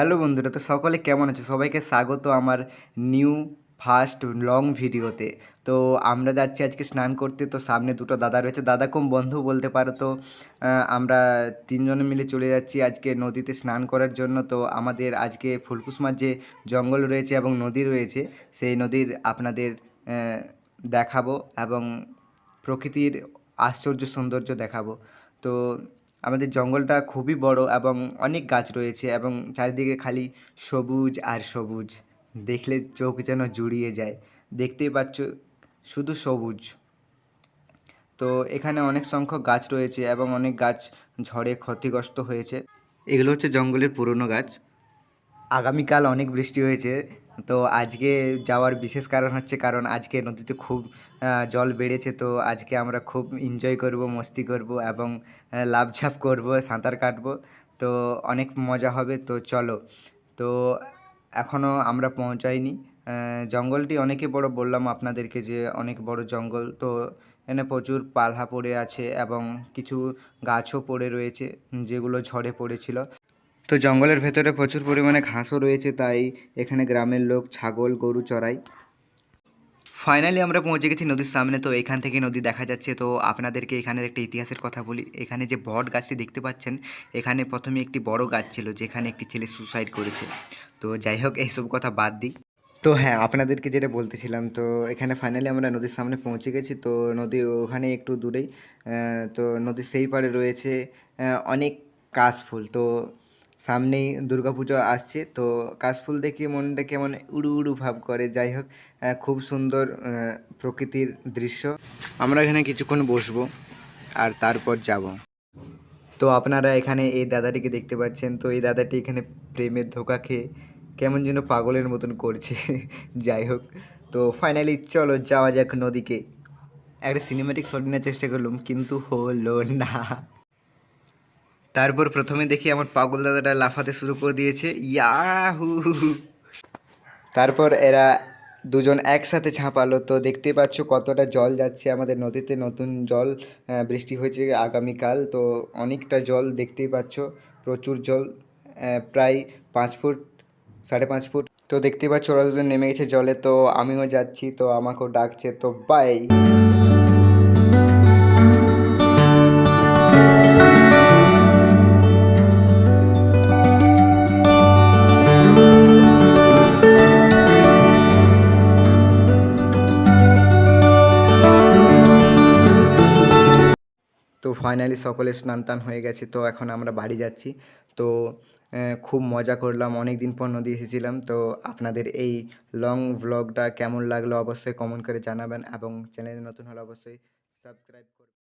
Hello বন্ধুরা, তো সকলে কেমন আছে? সবাইকে স্বাগত আমার নিউ ফার্স্ট লং ভিডিওতে। তো আমরা যাচ্ছি আজকে স্নান করতে। তো সামনে দুটো দাদা রয়েছে, দাদা কম বন্ধু বলতে পারো। তো আমরা তিনজনে মিলে চলে যাচ্ছি আজকে নদীতে স্নান করার জন্য। তো আমাদের আজকে ফুলকুসমার যে জঙ্গল রয়েছে এবং নদী রয়েছে, সেই নদীর আপনাদের দেখাবো এবং প্রকৃতির আশ্চর্য সৌন্দর্য দেখাবো। তো আমাদের জঙ্গলটা খুবই বড় এবং অনেক গাছ রয়েছে এবং চারিদিকে খালি সবুজ আর সবুজ। দেখলে চোখ যেন জুড়িয়ে যায়। দেখতেই পাচ্ছ শুধু সবুজ। তো এখানে অনেক সংখ্যক গাছ রয়েছে এবং অনেক গাছ ঝড়ে ক্ষতিগ্রস্ত হয়েছে। এগুলো হচ্ছে জঙ্গলের পুরনো গাছ। আগামীকাল অনেক বৃষ্টি হয়েছে। তো আজকে যাওয়ার বিশেষ কারণ হচ্ছে কারণ আজকে নদীতে খুব জল বেড়েছে। তো আজকে আমরা খুব এনজয় করব, মস্তি করব এবং লাফঝাপ করব, সাঁতার কাটবো। তো অনেক মজা হবে। তো চলো। তো এখনও আমরা পৌঁছাইনি। জঙ্গলটি অনেকই বড়, বললাম আপনাদেরকে যে অনেক বড় জঙ্গল। তো এখানে প্রচুর পালহা পড়ে আছে এবং কিছু গাছও পড়ে রয়েছে যেগুলো ঝড়ে পড়েছিল। তো জঙ্গলের ভেতরে প্রচুর পরিমাণে ঘাসও রয়েছে, তাই এখানে গ্রামের লোক ছাগল গরু চড়ায়। ফাইনালি আমরা পৌঁছে গেছি নদীর সামনে। তো এখান থেকে নদী দেখা যাচ্ছে। তো আপনাদেরকে এখানের একটা ইতিহাসের কথা বলি। এখানে যে বট গাছটি দেখতে পাচ্ছেন, এখানে প্রথমে একটি বড় গাছ ছিল যেখানে একটি ছেলে সুসাইড করেছে। তো যাই হোক, এইসব কথা বাদ দিই। তো হ্যাঁ, আপনাদেরকে যেটা বলতেছিলাম, তো এখানে ফাইনালি আমরা নদীর সামনে পৌঁছে গেছি। তো নদী ওখানে একটু দূরেই। তো নদীর সেই পাড়ে রয়েছে অনেক কাশফুল। তো সামনেই দুর্গাপুজো আসছে। তো কাশফুল দেখে মনটা কেমন উড়ু উড়ু ভাব করে। যাই হোক, খুব সুন্দর প্রকৃতির দৃশ্য। আমরা এখানে কিছুক্ষণ বসবো আর তারপর যাব। তো আপনারা এখানে এই দাদাটিকে দেখতে পাচ্ছেন। তো এই দাদাটি এখানে প্রেমের ধোঁকা খেয়ে কেমন যেন পাগলের মতন করছে। যাই হোক, তো ফাইনালি চলো যাওয়া যাক নদীকে। একটা সিনেম্যাটিক শট নেওয়ার চেষ্টা করলাম কিন্তু হলো না। তারপর প্রথমে দেখি আমার পাগল দাদাটা লাফাতে শুরু করে দিয়েছে, ইয়াহু। তারপর এরা দুজন একসাথে ঝাঁপালো। তো দেখতেই পাচ্ছ কতটা জল যাচ্ছে আমাদের নদীতে। নতুন জল বৃষ্টি হয়েছে আগামীকাল। তো অনেকটা জল দেখতেই পাচ্ছ, প্রচুর জল, প্রায় 5 ফুট 5.5 ফুট। তো দেখতেই পাচ্ছ ওরা দুজন নেমে গেছে জলে। তো আমিও যাচ্ছি, তো আমাকেও ডাকছে। তো বাই। তো ফাইনালি সকলে স্নান টান হয়ে গেছে। তো এখন আমরা বাড়ি যাচ্ছি। তো খুব মজা করলাম, অনেক দিন পর নদী এসেছিলাম। তো আপনাদের এই লং ভ্লগটা কেমন লাগলো অবশ্যই কমেন্ট করে জানাবেন এবং চ্যানেলে নতুন হলে অবশ্যই সাবস্ক্রাইব